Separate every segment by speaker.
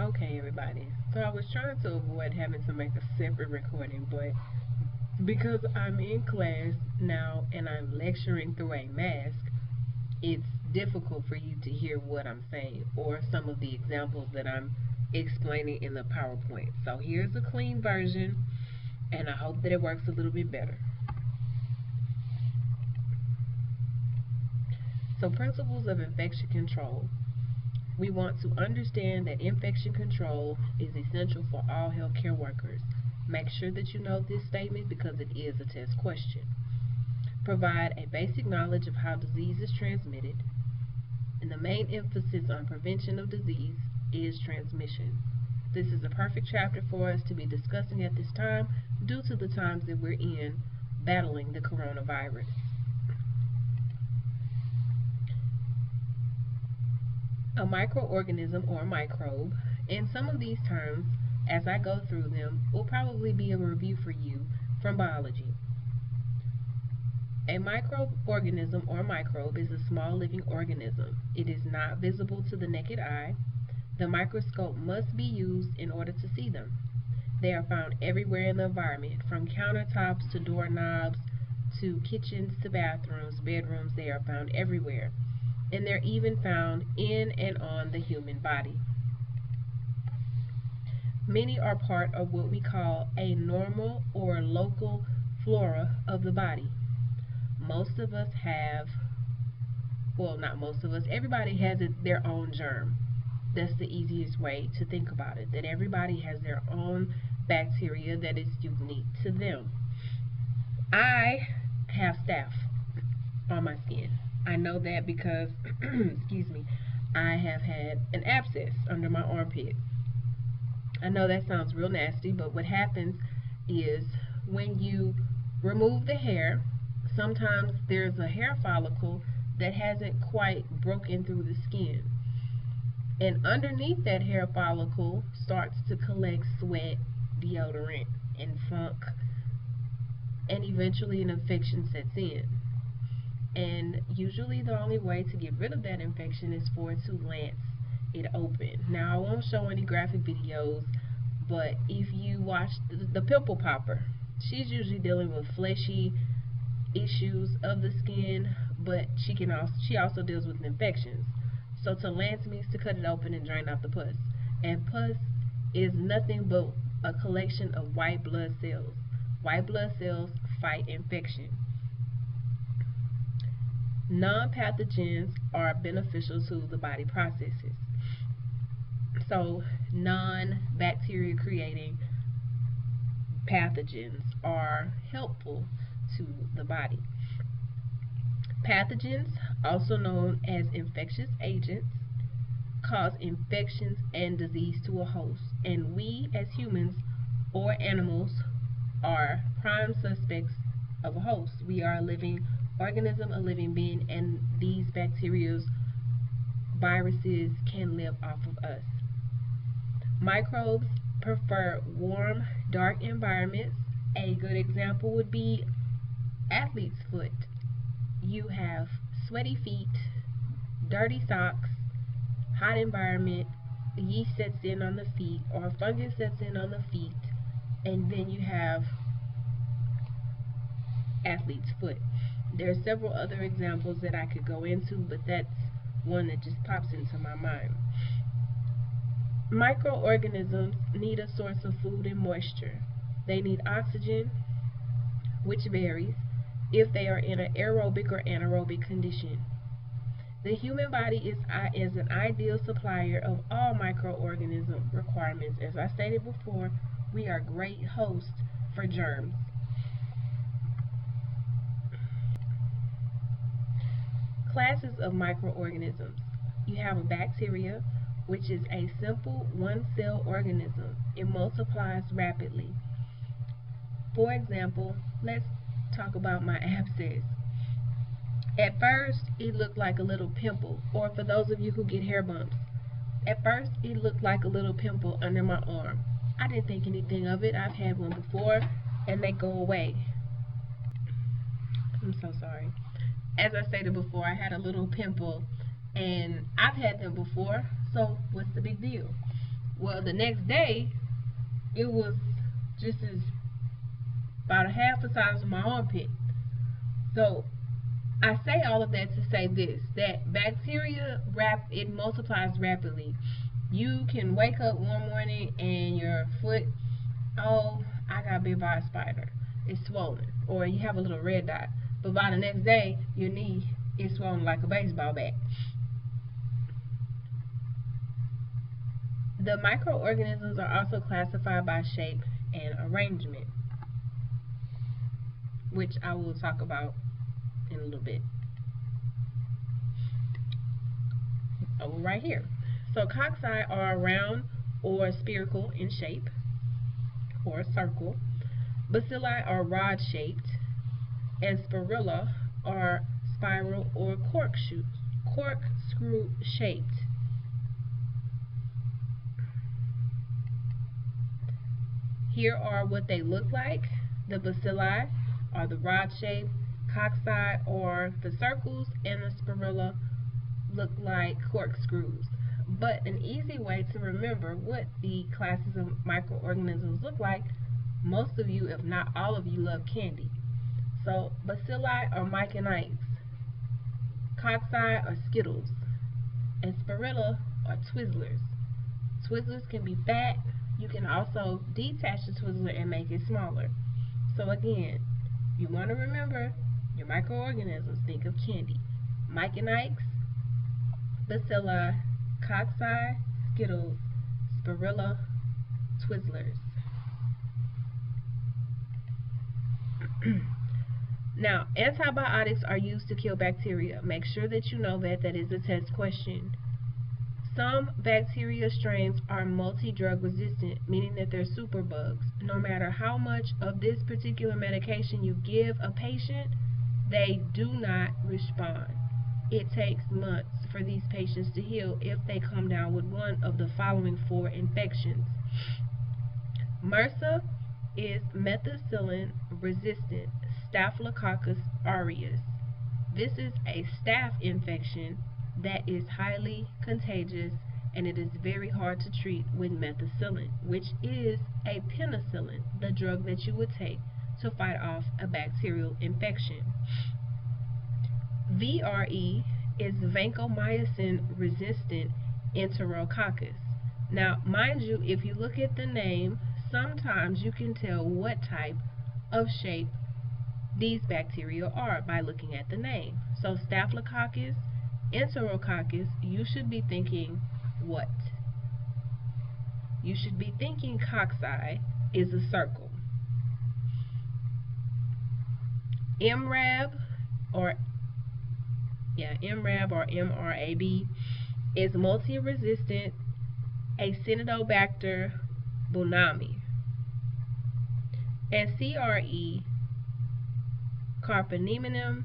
Speaker 1: Okay, everybody. So I was trying to avoid having to make a separate recording, but because I'm in class now and I'm lecturing through a mask, it's difficult for you to hear what I'm saying or some of the examples that I'm explaining in the PowerPoint. So here's a clean version, and I hope that it works a little bit better. So, principles of infection control. We want to understand that infection control is essential for all healthcare workers. Make sure that you know this statement because it is a test question. Provide a basic knowledge of how disease is transmitted, and the main emphasis on prevention of disease is transmission. This is a perfect chapter for us to be discussing at this time due to the times that we're in battling the coronavirus. A microorganism or microbe, and some of these terms, as I go through them, will probably be a review for you from biology. A microorganism or microbe is a small living organism. It is not visible to the naked eye. The microscope must be used in order to see them. They are found everywhere in the environment, from countertops to doorknobs to kitchens to bathrooms, bedrooms. They are found everywhere. And they're even found in and on the human body. Many are part of what we call a normal or local flora of the body. Most of us have, well, not most of us, everybody has their own germ. That's the easiest way to think about it, that everybody has their own bacteria that is unique to them. I have staph on my skin. I know that because, excuse me, I have had an abscess under my armpit. I know that sounds real nasty, but what happens is when you remove the hair, sometimes there's a hair follicle that hasn't quite broken through the skin. And underneath that hair follicle starts to collect sweat, deodorant, and funk, and eventually an infection sets in. And usually the only way to get rid of that infection is for it to lance it open. Now, I won't show any graphic videos, but if you watch the pimple popper, she's usually dealing with fleshy issues of the skin, but she also deals with infections. So to lance means to cut it open and drain out the pus. And pus is nothing but a collection of white blood cells. White blood cells fight infection. Non-pathogens are beneficial to the body processes. So non-bacteria creating pathogens are helpful to the body. Pathogens, also known as infectious agents, cause infections and disease to a host, and we as humans or animals are prime suspects of a host. We are a living organism, a living being, and these bacteria, viruses can live off of us. Microbes prefer warm, dark environments. A good example would be athlete's foot. You have sweaty feet, dirty socks, hot environment, yeast sets in on the feet, or fungus sets in on the feet, and then you have athlete's foot. There are several other examples that I could go into, but that's one that just pops into my mind. Microorganisms need a source of food and moisture. They need oxygen, which varies if they are in an aerobic or anaerobic condition. The human body is an ideal supplier of all microorganism requirements. As I stated before, we are great hosts for germs. Classes of microorganisms. You have a bacteria, which is a simple one-cell organism. It multiplies rapidly. For example, let's talk about my abscess. At first, it looked like a little pimple, or for those of you who get hair bumps, at first it looked like a little pimple under my arm. I didn't think anything of it. I've had one before, and they go away. I'm so sorry. As I stated before, I had a little pimple, and I've had them before, so what's the big deal? Well, the next day, it was just as about a half the size of my armpit. So I say all of that to say this, that bacteria it multiplies rapidly. You can wake up one morning and your foot, oh, I got bit by a spider. It's swollen. Or you have a little red dot. But by the next day, your knee is swollen like a baseball bat. The microorganisms are also classified by shape and arrangement, which I will talk about in a little bit. Over right here. So cocci are round or spherical in shape, or circle. Bacilli are rod-shaped, and spirilla are spiral or corkscrew-shaped. Here are what they look like. The bacilli are the rod-shaped, cocci are the circles, and the spirilla look like corkscrews. But an easy way to remember what the classes of microorganisms look like, most of you, if not all of you, love candy. So bacilli are Mike and Ike's, cocci are Skittles, and spirilla are Twizzlers. Twizzlers can be fat. You can also detach the Twizzler and make it smaller. So again, you want to remember your microorganisms. Think of candy. Mike and Ike's, bacilli, cocci, Skittles, spirilla, Twizzlers. Now, antibiotics are used to kill bacteria. Make sure that you know that. That is a test question. Some bacteria strains are multi-drug resistant, meaning that they're superbugs. No matter how much of this particular medication you give a patient, they do not respond. It takes months for these patients to heal if they come down with one of the following 4 infections. MRSA is methicillin-resistant Staphylococcus aureus. This is a staph infection that is highly contagious, and it is very hard to treat with methicillin, which is a penicillin, the drug that you would take to fight off a bacterial infection. VRE is vancomycin-resistant Enterococcus. Now, mind you, if you look at the name, sometimes you can tell what type of shape these bacteria are by looking at the name. So Staphylococcus, Enterococcus, you should be thinking what? You should be thinking cocci is a circle. MRAB or MRAB is multi-resistant Acinetobacter baumannii. And CRE, Carbapenem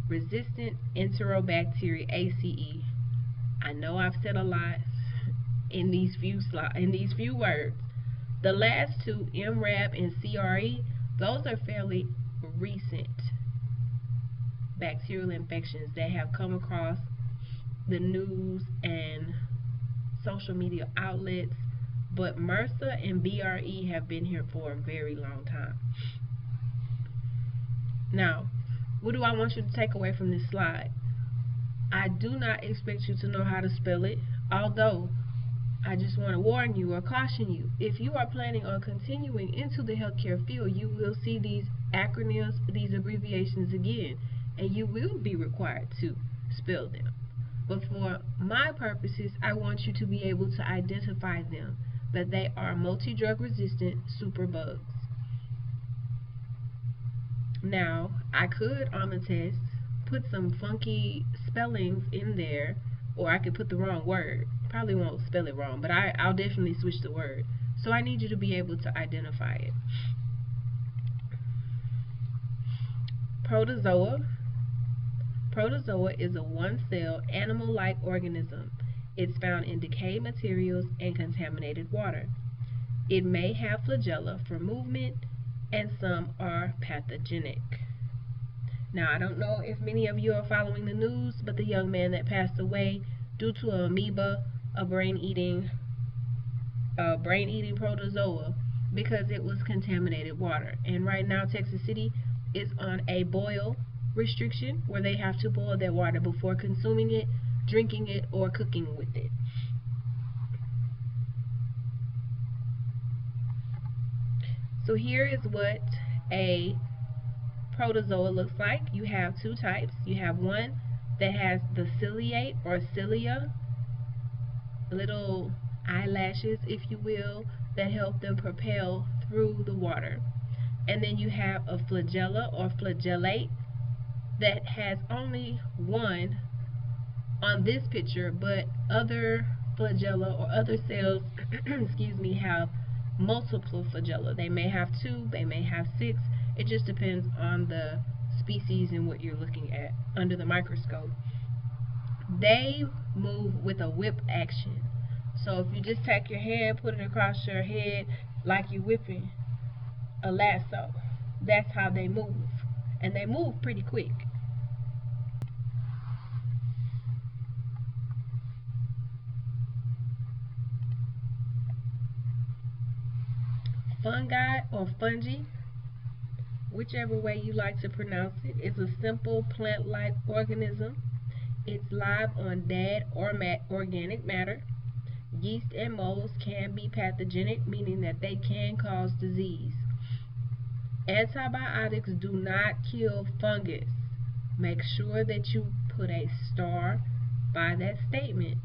Speaker 1: resistant Enterobacteria, ACE. I know I've said a lot in these few words. The last two, MRAB and CRE, those are fairly recent bacterial infections that have come across the news and social media outlets, but MRSA and VRE have been here for a very long time. Now, what do I want you to take away from this slide? I do not expect you to know how to spell it, although I just want to warn you or caution you. If you are planning on continuing into the healthcare field, you will see these acronyms, these abbreviations again, and you will be required to spell them. But for my purposes, I want you to be able to identify them, that they are multi-drug resistant superbugs. Now, I could on the test put some funky spellings in there, or I could put the wrong word. Probably won't spell it wrong, but I'll definitely switch the word. So I need you to be able to identify it. Protozoa. Protozoa is a one-cell animal-like organism. It's found in decayed materials and contaminated water. It may have flagella for movement, and some are pathogenic. Now, I don't know if many of you are following the news, but the young man that passed away due to an amoeba, a brain-eating brain-eating protozoa because it was contaminated water. And right now, Texas City is on a boil restriction where they have to boil their water before consuming it, drinking it, or cooking with it. So here is what a protozoa looks like. You have two types. You have one that has the ciliate or cilia, little eyelashes, if you will, that help them propel through the water. And then you have a flagella or flagellate that has only one on this picture, but other flagella or other cells excuse me, have multiple flagella. They may have two, they may have six. It just depends on the species and what you're looking at under the microscope. They move with a whip action. So if you just take your hand, put it across your head like you're whipping a lasso, that's how they move. And they move pretty quick. Fungi or fungi, whichever way you like to pronounce it, is a simple plant-like organism. It's live on dead or organic matter. Yeast and molds can be pathogenic, meaning that they can cause disease. Antibiotics do not kill fungus. Make sure that you put a star by that statement.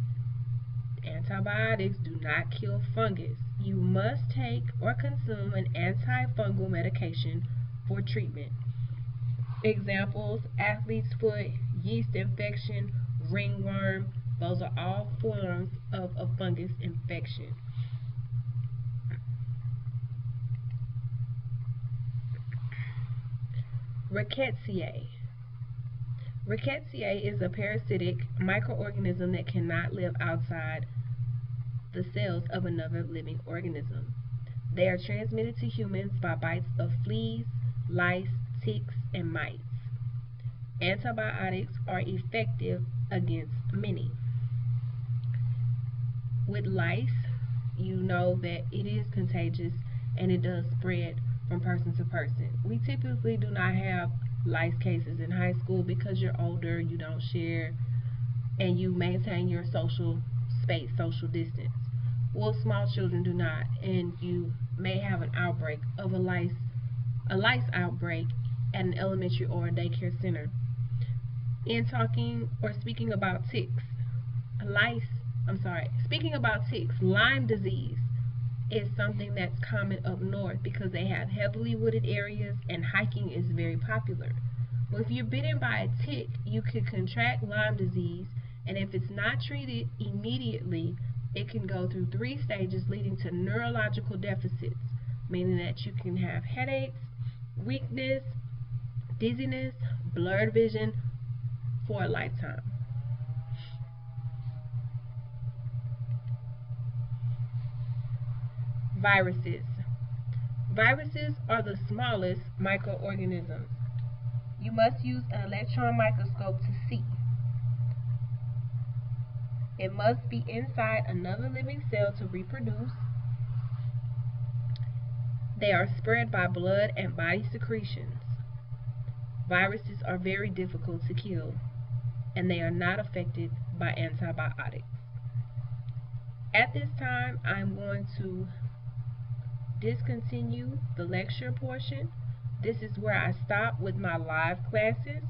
Speaker 1: Antibiotics do not kill fungus. You must take or consume an antifungal medication for treatment. Examples: athlete's foot, yeast infection, ringworm. Those are all forms of a fungus infection. Rickettsia. Rickettsia is a parasitic microorganism that cannot live outside the cells of another living organism. They are transmitted to humans by bites of fleas, lice, ticks, and mites. Antibiotics are effective against many. With lice, you know that it is contagious and it does spread from person to person. We typically do not have lice cases in high school because you're older, you don't share, and you maintain your social space, social distance. Well, small children do not, and you may have an outbreak of a lice outbreak at an elementary or a daycare center. In talking or speaking about ticks, speaking about ticks, Lyme disease is something that's common up north because they have heavily wooded areas and hiking is very popular. Well, if you're bitten by a tick, you could contract Lyme disease, and if it's not treated immediately, it can go through 3 stages leading to neurological deficits, meaning that you can have headaches, weakness, dizziness, blurred vision for a lifetime. Viruses. Viruses are the smallest microorganisms. You must use an electron microscope to see. It must be inside another living cell to reproduce. They are spread by blood and body secretions. Viruses are very difficult to kill, and they are not affected by antibiotics. At this time, I'm going to discontinue the lecture portion. This is where I stop with my live classes.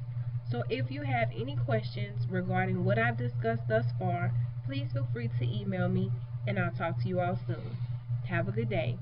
Speaker 1: So if you have any questions regarding what I've discussed thus far, please feel free to email me, and I'll talk to you all soon. Have a good day.